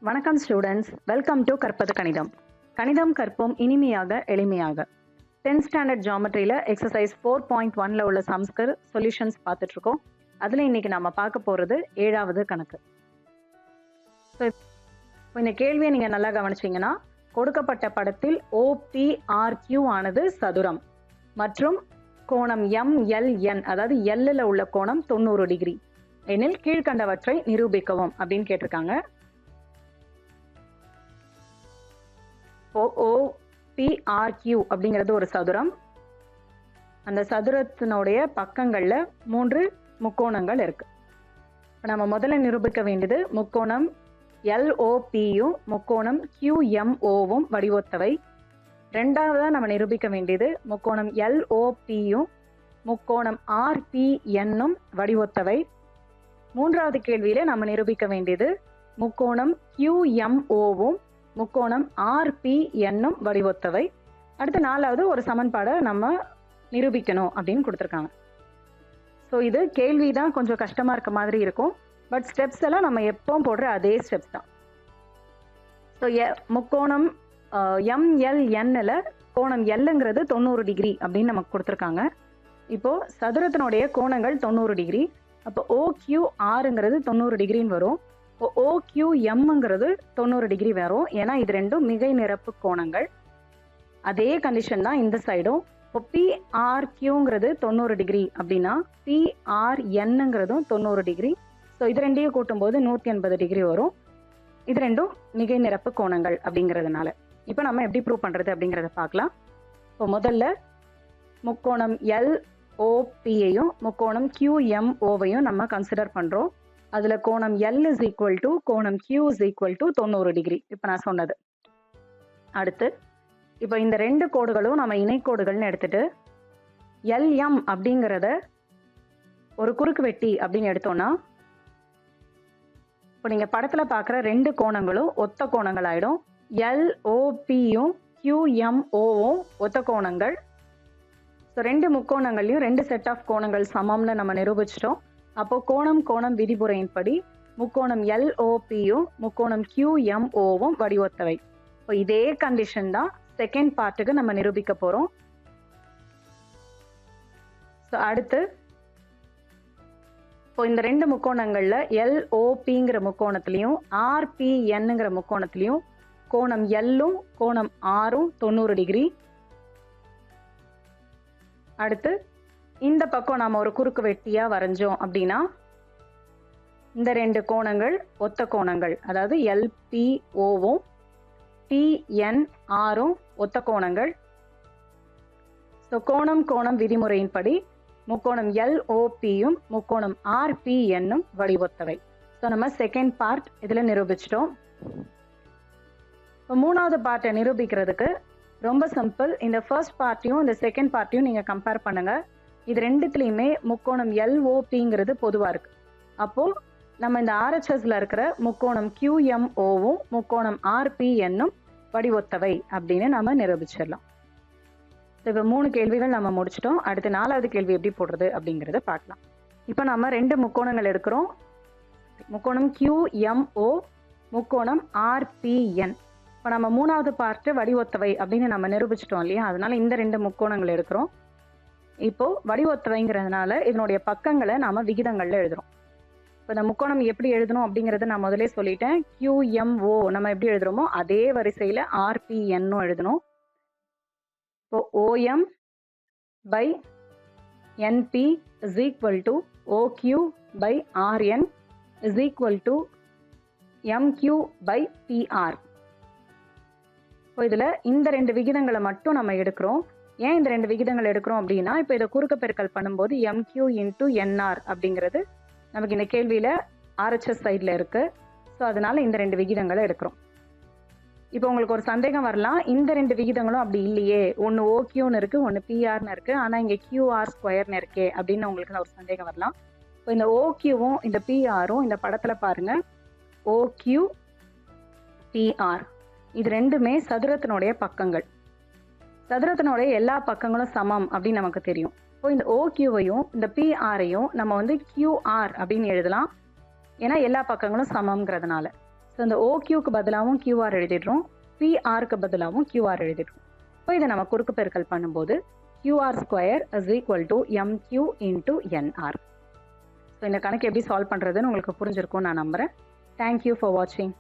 வணக்கம் students, welcome to கற்பது கணிதம். கணிதம் கற்போம் இனிமையாக எளிமையாக. 10th ஸ்டாண்டர்ட் ஜியாமெட்ரியில் எக்ஸசைஸ் 4.1ல் உள்ள சம்ஸ்க்கு சொல்யூஷன்ஸ் பார்த்துட்ருக்கோம். அதில் இன்றைக்கி நம்ம பார்க்க போகிறது 7வது கணக்கு. ஸோ இந்த கேள்வியை நீங்கள் நல்லா கவனிச்சிங்கன்னா, கொடுக்கப்பட்ட படத்தில் OPRQ ஆனது சதுரம் மற்றும் கோணம் MLN, அதாவது எல்லில் உள்ள கோணம் 90 டிகிரி எனில் கீழ்கண்டவற்றை நிரூபிக்கவும் அப்படின்னு கேட்டிருக்காங்க. OPRQ அப்படிங்கிறது ஒரு சதுரம். அந்த சதுரத்தினுடைய பக்கங்களில் 3 முக்கோணங்கள் இருக்கு. இப்போ நம்ம முதல்ல நிரூபிக்க வேண்டியது முக்கோணம் LOPயும் முக்கோணம் QMOவும் வடிவொத்தவை. ரெண்டாவதாக நம்ம நிரூபிக்க வேண்டியது முக்கோணம் LOPயும் முக்கோணம் RPNும் வடிவொத்தவை. மூன்றாவது கேள்வியில நம்ம நிரூபிக்க வேண்டியது முக்கோணம் QMOவும் முக்கோணம் RPNும் வடிவொத்தவை. அடுத்து நாலாவது ஒரு சமன்பாடை நம்ம நிரூபிக்கணும் அப்படின்னு கொடுத்துருக்காங்க. ஸோ இது கேள்வி தான் கொஞ்சம் கஷ்டமாக இருக்க மாதிரி இருக்கும். பட் ஸ்டெப்ஸ் எல்லாம் நம்ம எப்பவும் போடுற அதே ஸ்டெப்ஸ் தான். ஸோ முக்கோணம் MLNல கோணம் Lங்கிறது 90 டிகிரி அப்படின்னு நமக்கு கொடுத்துருக்காங்க. இப்போது சதுரத்தினுடைய கோணங்கள் 90 டிகிரி. அப்போ OQRங்கிறது 90 டிகிரின்னு வரும். இப்போ OQMங்கிறது 90 டிகிரி வரும். ஏன்னா இது ரெண்டும் மிகை நிரப்பு கோணங்கள். அதே கண்டிஷன் தான் இந்த சைடும். இப்போ PRQங்கிறது 90 டிகிரி அப்படின்னா PRNங்கிறதும் 90 டிகிரி. ஸோ இது ரெண்டையும் கூட்டும்போது 180 டிகிரி வரும். இது ரெண்டும் மிகை நிரப்பு கோணங்கள் அப்படிங்கிறதுனால இப்போ நம்ம எப்படி ப்ரூவ் பண்ணுறது அப்படிங்கிறத பார்க்கலாம். இப்போ முதல்ல முக்கோணம் LOPயையும் முக்கோணம் QMOவையும் நம்ம கன்சிடர் பண்ணுறோம். அதில் கோணம் L = கோணம் Q = 90 டிகிரி. இப்போ நான் சொன்னது. அடுத்து இப்போ இந்த ரெண்டு கோடுகளும் நம்ம இணைக்கோடுகள்னு எடுத்துட்டு LM அப்படிங்கிறத ஒரு குறுக்கு வெட்டி அப்படின்னு எடுத்தோம்னா, இப்போ நீங்கள் படத்தில் பார்க்குற ரெண்டு கோணங்களும் ஒத்த கோணங்கள் ஆகிடும். LOPயும் QMOவும் ஒத்த கோணங்கள். ஸோ ரெண்டு முக்கோணங்கள்லையும் 2 செட் ஆஃப் கோணங்கள் சமம்னு நம்ம நிரூபிச்சிட்டோம். அப்போ கோணம் விதிமுறையின்படி முக்கோணம் LOPயும் முக்கோணம் QMOவும் வடிவொத்தவை. இப்போ இதே கண்டிஷன் தான் செகண்ட் பார்ட்டுக்கு நம்ம நிரூபிக்க போகிறோம். ஸோ அடுத்து இப்போ இந்த ரெண்டு முக்கோணங்களில் LOPங்கிற முக்கோணத்துலையும் RPNங்கிற முக்கோணத்துலையும் கோணம் Lயும் கோணம் Rயும் 90 டிகிரி. அடுத்து இந்த பக்கம் நாம் ஒரு குறுக்கு வெட்டியாக வரைஞ்சோம் அப்படின்னா இந்த ரெண்டு கோணங்கள் ஒத்த கோணங்கள், அதாவது LPOவும் PNRயும் ஒத்த கோணங்கள். ஸோ கோணம் விதிமுறையின்படி முக்கோணம் LOPயும் முக்கோணம் RPNும் வடிவொத்தவை. ஸோ நம்ம செகண்ட் பார்ட் இதில் நிரூபிச்சிட்டோம். இப்போ மூணாவது பார்ட்டை நிரூபிக்கிறதுக்கு ரொம்ப சிம்பிள். இந்த ஃபர்ஸ்ட் பார்ட்டையும் இந்த செகண்ட் பார்ட்டையும் நீங்கள் கம்பேர் பண்ணுங்கள். இது ரெண்டுத்துலேயுமே முக்கோணம் LOPங்கிறது பொதுவாக இருக்குது. அப்போது நம்ம இந்த RHSல இருக்கிற முக்கோணம் QMOவும் முக்கோணம் RPNும் வடிவொத்தவை அப்படின்னு நம்ம நிரூபிச்சிடலாம். இப்போ 3 கேள்விகள் நம்ம முடிச்சிட்டோம். அடுத்து 4வது கேள்வி எப்படி போடுறது அப்படிங்கிறத பார்க்கலாம். இப்போ நம்ம 2 முக்கோணங்கள் எடுக்கிறோம். முக்கோணம் QMO முக்கோணம் RPN. இப்போ நம்ம 3வது பார்ட்டு வடிவொத்தவை அப்படின்னு நம்ம நிரூபிச்சிட்டோம் இல்லையா? அதனால இந்த 2 முக்கோணங்கள் எடுக்கிறோம். இப்போது வடிவொத்தவைங்கிறதுனால இதனுடைய பக்கங்களை நாம் விகிதங்களில் எழுதுகிறோம். இப்போ இந்த முக்கோணம் எப்படி எழுதணும் அப்படிங்கிறத நான் முதலே சொல்லிட்டேன். QMO நம்ம எப்படி எழுதுகிறோமோ அதே வரிசையில் RPNும் எழுதணும். இப்போ OM/NP = OQ/RN = MQ/PR. இப்போ இதில் இந்த 2 விகிதங்களை மட்டும் நம்ம எடுக்கிறோம். ஏன் இந்த 2 விகிதங்கள் எடுக்கிறோம் அப்படின்னா, இப்போ இதை குறுக்கு பெருக்கல் பண்ணும்போது MQ × NR அப்படிங்கிறது நமக்கு இந்த கேள்வியில் RHS சைடில் இருக்குது. ஸோ அதனால் இந்த 2 விகிதங்களை எடுக்கிறோம். இப்போ உங்களுக்கு ஒரு சந்தேகம் வரலாம், இந்த 2 விகிதங்களும் அப்படி இல்லையே, ஒன்று OQன்னு இருக்குது, ஒன்று PRன்னு இருக்குது, ஆனால் இங்கே QR² இருக்கே அப்படின்னு உங்களுக்கு ஒரு சந்தேகம் வரலாம். இப்போ இந்த OQவும் இந்த PRவும் இந்த படத்தில் பாருங்கள். OQ PR இது ரெண்டுமே சதுரத்தினுடைய பக்கங்கள். சதுரத்தினுடைய எல்லா பக்கங்களும் சமம் அப்படின்னு நமக்கு தெரியும். இப்போ இந்த OQவையும் இந்த PRையும் நம்ம QR அப்படின்னு எழுதலாம். ஏன்னா எல்லா பக்கங்களும் சமம்ங்கிறதுனால. ஸோ இந்த ஓக்யூக்கு பதிலாகவும் கியூஆர் எழுதிடுறோம், பிஆருக்கு பதிலாகவும் கியூஆர் எழுதிடுறோம். ஸோ இதை நம்ம குறுக்கு பெருக்கல் பண்ணும்போது QR square is equal to MQ into NR. So இந்த கணக்கு எப்படி சால்வ் பண்ணுறதுன்னு உங்களுக்கு புரிஞ்சிருக்கும்னு நான் நம்புகிறேன். தேங்க்யூ ஃபார் வாட்சிங்.